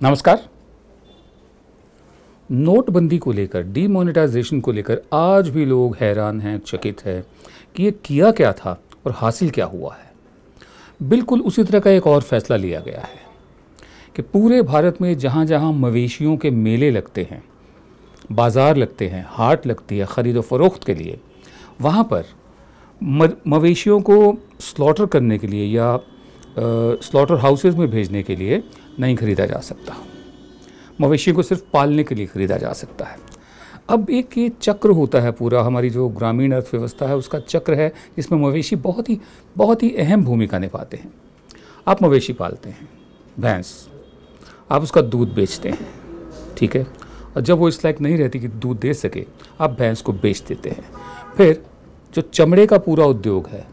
नमस्कार। नोटबंदी को लेकर, डीमोनेटाइजेशन को लेकर आज भी लोग हैरान हैं, चकित हैं कि ये किया क्या था और हासिल क्या हुआ है। बिल्कुल उसी तरह का एक और फैसला लिया गया है कि पूरे भारत में जहाँ जहाँ मवेशियों के मेले लगते हैं, बाज़ार लगते हैं, हाट लगती है ख़रीदो फरोख्त के लिए, वहाँ पर मवेशियों को स्लॉटर करने के लिए या स्लॉटर हाउसेस में भेजने के लिए नहीं ख़रीदा जा सकता। मवेशियों को सिर्फ पालने के लिए ख़रीदा जा सकता है। अब एक ये चक्र होता है पूरा, हमारी जो ग्रामीण अर्थव्यवस्था है उसका चक्र है, जिसमें मवेशी बहुत ही अहम भूमिका निभाते हैं। आप मवेशी पालते हैं, भैंस, आप उसका दूध बेचते हैं, ठीक है, और जब वो इस लायक नहीं रहती कि दूध दे सके, आप भैंस को बेच देते हैं। फिर जो चमड़े का पूरा उद्योग है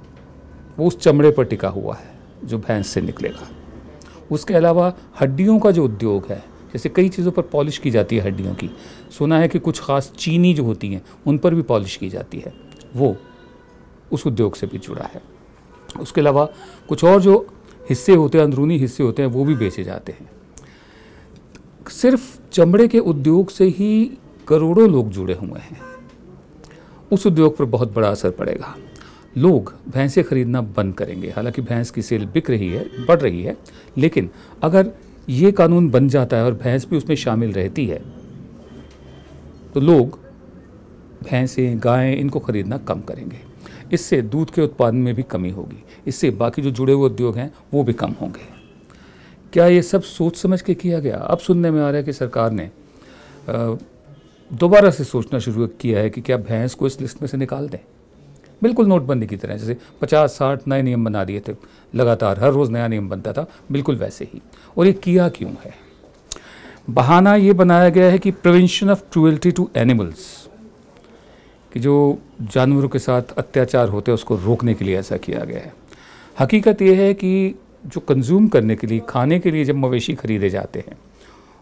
वो उस चमड़े पर टिका हुआ है जो भैंस से निकलेगा। उसके अलावा हड्डियों का जो उद्योग है, जैसे कई चीज़ों पर पॉलिश की जाती है हड्डियों की, सुना है कि कुछ ख़ास चीनी जो होती हैं उन पर भी पॉलिश की जाती है, वो उस उद्योग से भी जुड़ा है। उसके अलावा कुछ और जो हिस्से होते हैं, अंदरूनी हिस्से होते हैं, वो भी बेचे जाते हैं। सिर्फ चमड़े के उद्योग से ही करोड़ों लोग जुड़े हुए हैं। उस उद्योग पर बहुत बड़ा असर पड़ेगा। लोग भैंसें खरीदना बंद करेंगे। हालांकि भैंस की सेल बिक रही है, बढ़ रही है, लेकिन अगर ये कानून बन जाता है और भैंस भी उसमें शामिल रहती है तो लोग भैंसें, गायें, इनको खरीदना कम करेंगे। इससे दूध के उत्पादन में भी कमी होगी। इससे बाकी जो जुड़े हुए उद्योग हैं वो भी कम होंगे। क्या ये सब सोच समझ के किया गया? अब सुनने में आ रहा है कि सरकार ने दोबारा से सोचना शुरू किया है कि क्या भैंस को इस लिस्ट में से निकाल दें। बिल्कुल नोटबंदी की तरह, जैसे 50-60 नए नियम बना दिए थे, लगातार हर रोज़ नया नियम बनता था, बिल्कुल वैसे ही। और ये किया क्यों है? बहाना ये बनाया गया है कि prevention of cruelty to animals, कि जो जानवरों के साथ अत्याचार होते हैं उसको रोकने के लिए ऐसा किया गया है। हकीकत ये है कि जो कंज्यूम करने के लिए, खाने के लिए जब मवेशी खरीदे जाते हैं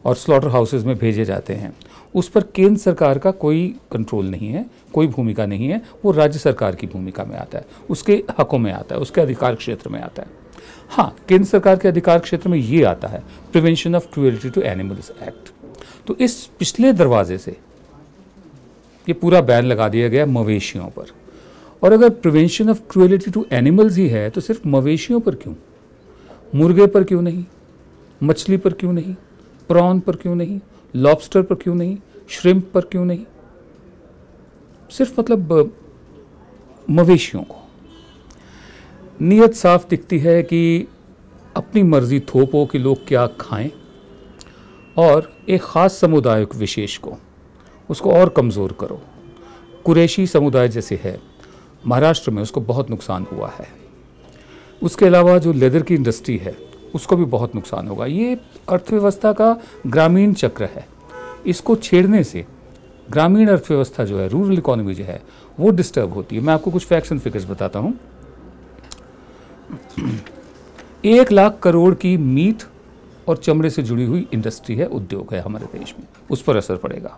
और स्लॉटर हाउसेस में भेजे जाते हैं, उस पर केंद्र सरकार का कोई कंट्रोल नहीं है, कोई भूमिका नहीं है। वो राज्य सरकार की भूमिका में आता है, उसके हकों में आता है, उसके अधिकार क्षेत्र में आता है। हाँ, केंद्र सरकार के अधिकार क्षेत्र में ये आता है prevention of cruelty to animals act. तो इस पिछले दरवाजे से ये पूरा बैन लगा दिया गया मवेशियों पर। और अगर prevention of cruelty to animals ही है तो सिर्फ मवेशियों पर क्यों? मुर्गे पर क्यों नहीं? मछली पर क्यों नहीं? प्रॉन पर क्यों नहीं? लॉबस्टर पर क्यों नहीं? श्रिम्प पर क्यों नहीं? सिर्फ मतलब मवेशियों को। नीयत साफ दिखती है कि अपनी मर्जी थोपो कि लोग क्या खाएं, और एक ख़ास समुदाय विशेष को, उसको और कमज़ोर करो। कुरैशी समुदाय जैसे है महाराष्ट्र में, उसको बहुत नुकसान हुआ है। उसके अलावा जो लेदर की इंडस्ट्री है उसको भी बहुत नुकसान होगा। ये अर्थव्यवस्था का ग्रामीण चक्र है। इसको छेड़ने से ग्रामीण अर्थव्यवस्था जो है, रूरल इकोनॉमी जो है, वो डिस्टर्ब होती है। मैं आपको कुछ फैक्ट्स एंड फिगर्स बताता हूँ। 1 लाख करोड़ की मीट और चमड़े से जुड़ी हुई इंडस्ट्री है, उद्योग है हमारे देश में, उस पर असर पड़ेगा।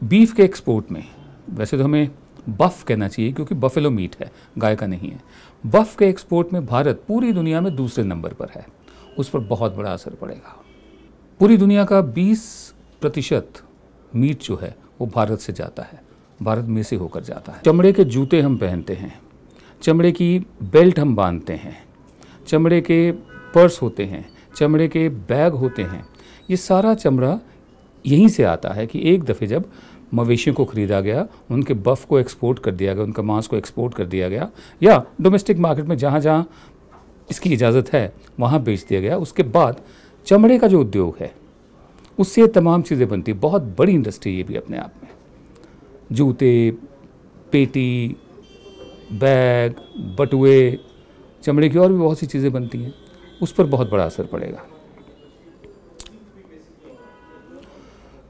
बीफ के एक्सपोर्ट में, वैसे तो हमें बफ कहना चाहिए क्योंकि बफेलो मीट है, गाय का नहीं है। बफ के एक्सपोर्ट में भारत पूरी दुनिया में दूसरे नंबर पर है, उस पर बहुत बड़ा असर पड़ेगा। पूरी दुनिया का 20% मीट जो है वो भारत से जाता है, भारत में से होकर जाता है। चमड़े के जूते हम पहनते हैं, चमड़े की बेल्ट हम बांधते हैं, चमड़े के पर्स होते हैं, चमड़े के बैग होते हैं। ये सारा चमड़ा यहीं से आता है कि एक दफ़े जब मवेशियों को ख़रीदा गया, उनके बफ को एक्सपोर्ट कर दिया गया, उनका मांस को एक्सपोर्ट कर दिया गया, या डोमेस्टिक मार्केट में जहाँ जहाँ इसकी इजाज़त है वहाँ बेच दिया गया। उसके बाद चमड़े का जो उद्योग है उससे ये तमाम चीज़ें बनती है। बहुत बड़ी इंडस्ट्री ये भी अपने आप में। जूते, पेटी, बैग, बटुए, चमड़े की और भी बहुत सी चीज़ें बनती हैं, उस पर बहुत बड़ा असर पड़ेगा।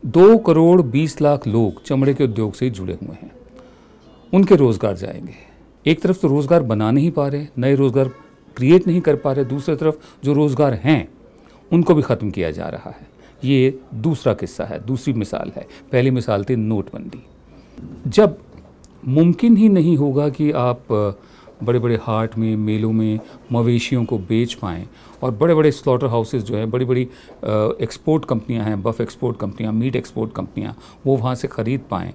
2 करोड़ 20 लाख लोग चमड़े के उद्योग से जुड़े हुए हैं, उनके रोज़गार जाएंगे। एक तरफ तो रोज़गार बना नहीं पा रहे, नए रोज़गार क्रिएट नहीं कर पा रहे, दूसरी तरफ जो रोज़गार हैं उनको भी ख़त्म किया जा रहा है। ये दूसरा किस्सा है, दूसरी मिसाल है। पहली मिसाल थी नोटबंदी। जब मुमकिन ही नहीं होगा कि आप बड़े बड़े हाट में, मेलों में मवेशियों को बेच पाएँ, और बड़े बड़े स्लॉटर हाउसेस जो हैं, बड़ी बड़ी एक्सपोर्ट कंपनियां हैं, बफ एक्सपोर्ट कंपनियां, मीट एक्सपोर्ट कंपनियां, वो वहाँ से ख़रीद पाएँ,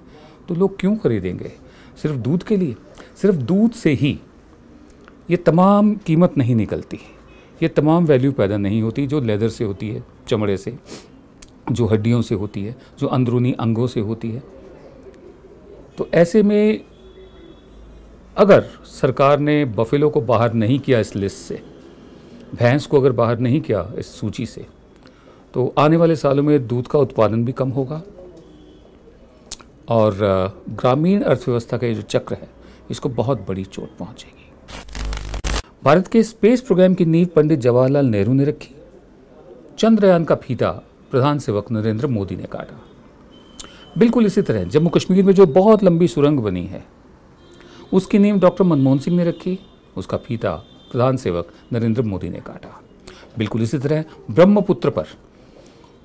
तो लोग क्यों खरीदेंगे? सिर्फ दूध के लिए? सिर्फ दूध से ही ये तमाम कीमत नहीं निकलती, ये तमाम वैल्यू पैदा नहीं होती जो लेदर से होती है, चमड़े से, जो हड्डियों से होती है, जो अंदरूनी अंगों से होती है। तो ऐसे में अगर सरकार ने बफेलो को बाहर नहीं किया इस लिस्ट से, भैंस को अगर बाहर नहीं किया इस सूची से, तो आने वाले सालों में दूध का उत्पादन भी कम होगा और ग्रामीण अर्थव्यवस्था का ये जो चक्र है, इसको बहुत बड़ी चोट पहुंचेगी। भारत के स्पेस प्रोग्राम की नींव पंडित जवाहरलाल नेहरू ने रखी। चंद्रयान का फीता प्रधान सेवक नरेंद्र मोदी ने काटा। बिल्कुल इसी तरह जम्मू कश्मीर में जो बहुत लंबी सुरंग बनी है, उसकी नींव डॉक्टर मनमोहन सिंह ने रखी, उसका फीता प्रधान सेवक नरेंद्र मोदी ने काटा। बिल्कुल इसी तरह ब्रह्मपुत्र पर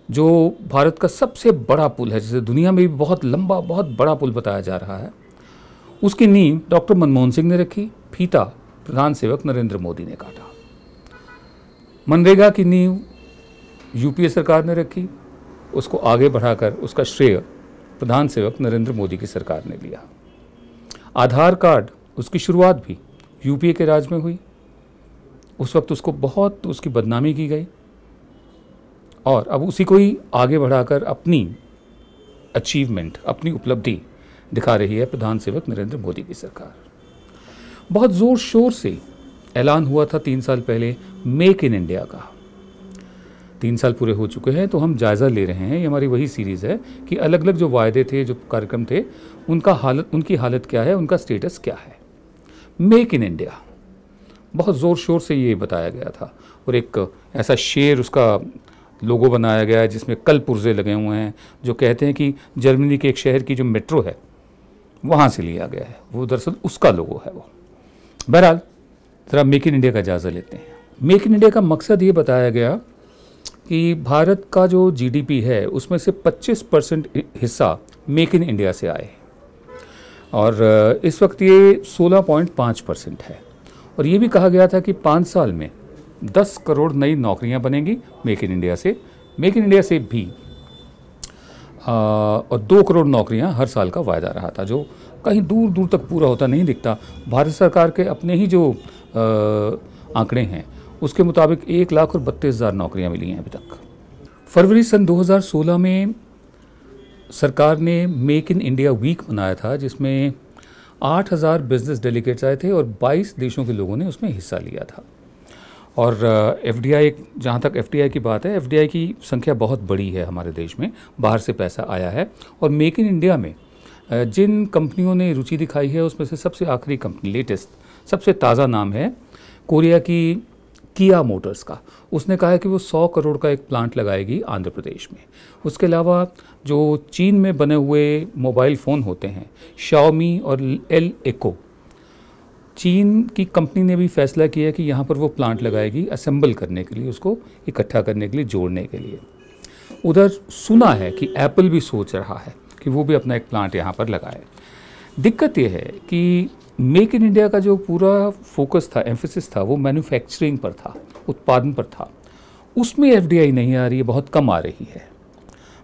जो भारत का सबसे बड़ा पुल है, जिसे दुनिया में भी बहुत लंबा, बहुत बड़ा पुल बताया जा रहा है, उसकी नींव डॉक्टर मनमोहन सिंह ने रखी, फीता प्रधान सेवक नरेंद्र मोदी ने काटा। मनरेगा की नींव यूपीए सरकार ने रखी, उसको आगे बढ़ाकर उसका श्रेय प्रधान सेवक नरेंद्र मोदी की सरकार ने लिया। आधार कार्ड, उसकी शुरुआत भी यूपीए के राज में हुई, उस वक्त उसको बहुत उसकी बदनामी की गई, और अब उसी को ही आगे बढ़ाकर अपनी अचीवमेंट, अपनी उपलब्धि दिखा रही है प्रधान सेवक नरेंद्र मोदी की सरकार। बहुत ज़ोर शोर से ऐलान हुआ था 3 साल पहले मेक इन इंडिया का। 3 साल पूरे हो चुके हैं, तो हम जायज़ा ले रहे हैं, ये हमारी वही सीरीज़ है कि अलग अलग जो वायदे थे, जो कार्यक्रम थे, उनकी हालत क्या है, उनका स्टेटस क्या है। मेक इन इंडिया बहुत ज़ोर शोर से ये बताया गया था, और एक ऐसा शेर, उसका लोगो बनाया गया है जिसमें कल पुर्जे लगे हुए हैं, जो कहते हैं कि जर्मनी के एक शहर की जो मेट्रो है वहाँ से लिया गया है, वो दरअसल उसका लोगो है वो। बहरहाल ज़रा मेक इन इंडिया का जायज़ा लेते हैं। मेक इन इंडिया का मकसद ये बताया गया कि भारत का जो जीडीपी है, उसमें से 25% हिस्सा मेक इन इंडिया से आए, और इस वक्त ये 16.5% है। और ये भी कहा गया था कि 5 साल में 10 करोड़ नई नौकरियां बनेंगी मेक इन इंडिया से। मेक इन इंडिया से भी और 2 करोड़ नौकरियां हर साल का वायदा रहा था, जो कहीं दूर दूर तक पूरा होता नहीं दिखता। भारत सरकार के अपने ही जो आंकड़े हैं, उसके मुताबिक 1,32,000 नौकरियां मिली हैं अभी तक। फरवरी सन 2016 में सरकार ने मेक इन इंडिया वीक मनाया था, जिसमें 8,000 बिजनेस डेलीगेट्स आए थे और 22 देशों के लोगों ने उसमें हिस्सा लिया था। और एफडीआई, जहाँ तक एफडीआई की बात है, एफडीआई की संख्या बहुत बड़ी है हमारे देश में, बाहर से पैसा आया है। और मेक इन इंडिया में जिन कंपनियों ने रुचि दिखाई है, उसमें से सबसे आखिरी कंपनी, लेटेस्ट, सबसे ताज़ा नाम है कोरिया की किया मोटर्स का। उसने कहा है कि वो 100 करोड़ का एक प्लांट लगाएगी आंध्र प्रदेश में। उसके अलावा जो चीन में बने हुए मोबाइल फ़ोन होते हैं, शाओमी और एल एको, चीन की कंपनी ने भी फैसला किया कि यहाँ पर वो प्लांट लगाएगी असेंबल करने के लिए, उसको इकट्ठा करने के लिए, जोड़ने के लिए। उधर सुना है कि एप्पल भी सोच रहा है कि वो भी अपना एक प्लांट यहाँ पर लगाए। दिक्कत ये है कि मेक इन इंडिया का जो पूरा फोकस था, एम्फेसिस था, वो मैन्युफैक्चरिंग पर था, उत्पादन पर था। उसमें एफडीआई नहीं आ रही है, बहुत कम आ रही है।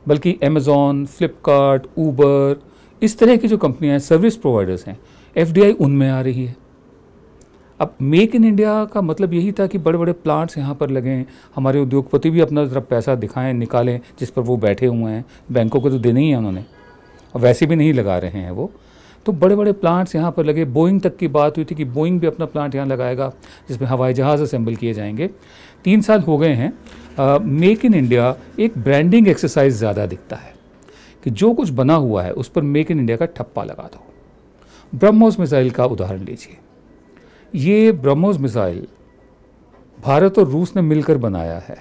बल्कि अमेज़ॉन, फ्लिपकार्ट, ऊबर, इस तरह की जो कंपनियां हैं, सर्विस प्रोवाइडर्स हैं, एफडीआई उनमें आ रही है। अब मेक इन इंडिया का मतलब यही था कि बड़े बड़े प्लांट्स यहाँ पर लगें, हमारे उद्योगपति भी अपना तरफ पैसा दिखाएं, निकालें, जिस पर वो बैठे हुए हैं। बैंकों को तो देने ही है उन्होंने, और वैसे भी नहीं लगा रहे हैं वो। तो बड़े बड़े प्लांट्स यहाँ पर लगे। बोइंग तक की बात हुई थी कि बोइंग भी अपना प्लांट यहाँ लगाएगा, जिसमें हवाई जहाज़ असेंबल किए जाएंगे। 3 साल हो गए हैं। मेक इन इंडिया एक ब्रांडिंग एक्सरसाइज ज़्यादा दिखता है कि जो कुछ बना हुआ है उस पर मेक इन इंडिया का ठप्पा लगा दो। ब्रह्मोस मिसाइल का उदाहरण लीजिए। ये ब्रह्मोस मिसाइल भारत और रूस ने मिलकर बनाया है,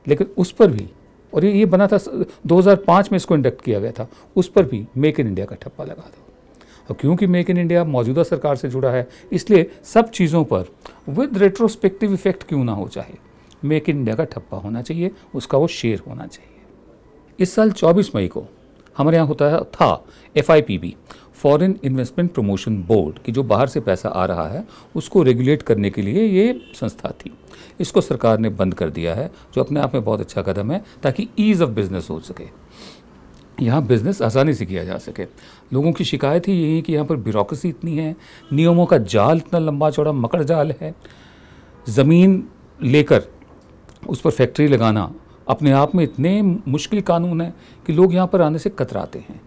लेकिन उस पर भी, और ये बना था 2005 में, इसको इंडक्ट किया गया था, उस पर भी मेक इन इंडिया का ठप्पा लगा दो। और क्योंकि मेक इन इंडिया मौजूदा सरकार से जुड़ा है, इसलिए सब चीज़ों पर विद रेट्रोस्पेक्टिव इफेक्ट क्यों ना हो, चाहे मेक इन इंडिया का ठप्पा होना चाहिए, उसका वो शेयर होना चाहिए। इस साल 24 मई को हमारे यहाँ होता था FIPB, foreign investment promotion board की जो बाहर से पैसा आ रहा है उसको रेगुलेट करने के लिए ये संस्था थी। इसको सरकार ने बंद कर दिया है, जो अपने आप में बहुत अच्छा कदम है, ताकि ईज़ ऑफ बिज़नेस हो सके, यहाँ बिज़नेस आसानी से किया जा सके। लोगों की शिकायत ही यही है कि यहाँ पर ब्यूरोक्रेसी इतनी है, नियमों का जाल इतना लंबा चौड़ा मकड़ जाल है, ज़मीन लेकर उस पर फैक्ट्री लगाना अपने आप में इतने मुश्किल कानून है कि लोग यहाँ पर आने से कतराते हैं।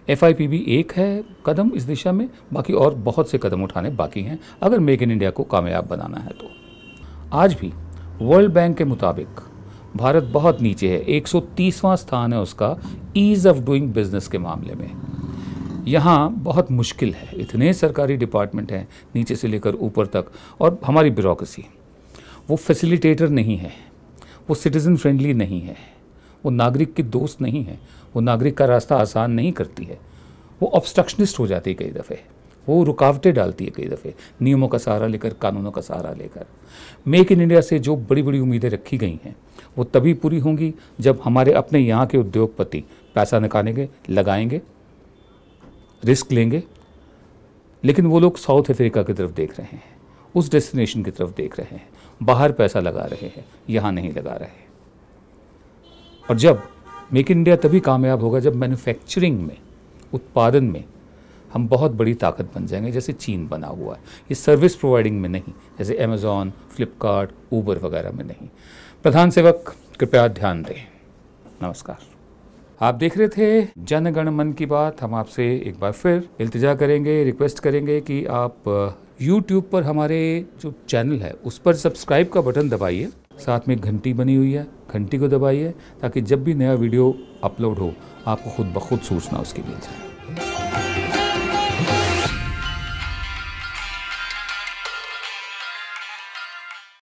FIPB एक है कदम इस दिशा में, बाकी और बहुत से कदम उठाने बाकी हैं अगर मेक इन इंडिया को कामयाब बनाना है तो। आज भी वर्ल्ड बैंक के मुताबिक भारत बहुत नीचे है, 130वां स्थान है उसका ईज़ ऑफ डूइंग बिजनेस के मामले में। यहाँ बहुत मुश्किल है, इतने सरकारी डिपार्टमेंट हैं नीचे से लेकर ऊपर तक, और हमारी ब्यूरोक्रेसी वो फैसिलिटेटर नहीं है, वो सिटीज़न फ्रेंडली नहीं है, वो नागरिक की दोस्त नहीं है, वो नागरिक का रास्ता आसान नहीं करती है, वो ऑब्स्ट्रक्शनिस्ट हो जाती है कई दफ़े, वो रुकावटें डालती है कई दफ़े नियमों का सहारा लेकर, कानूनों का सहारा लेकर। मेक इन इंडिया से जो बड़ी बड़ी उम्मीदें रखी गई हैं वो तभी पूरी होंगी जब हमारे अपने यहाँ के उद्योगपति पैसा निकालेंगे, लगाएंगे, रिस्क लेंगे। लेकिन वो लोग साउथ अफ्रीका की तरफ देख रहे हैं, उस डेस्टिनेशन की तरफ देख रहे हैं, बाहर पैसा लगा रहे हैं, यहाँ नहीं लगा रहे। और जब मेक इन इंडिया तभी कामयाब होगा जब मैन्युफैक्चरिंग में, उत्पादन में हम बहुत बड़ी ताकत बन जाएंगे, जैसे चीन बना हुआ है। ये सर्विस प्रोवाइडिंग में नहीं, जैसे अमेज़ॉन, फ्लिपकार्ट, ऊबर वगैरह में नहीं। प्रधान सेवक कृपया ध्यान दें। नमस्कार। आप देख रहे थे जन गण मन की बात। हम आपसे एक बार फिर इल्तिजा करेंगे, रिक्वेस्ट करेंगे कि आप YouTube पर हमारे जो चैनल है उस पर सब्सक्राइब का बटन दबाइए, साथ में घंटी बनी हुई है, घंटी को दबाइए, ताकि जब भी नया वीडियो अपलोड हो आपको खुद ब खुद सूचना उसकी मिल जाए।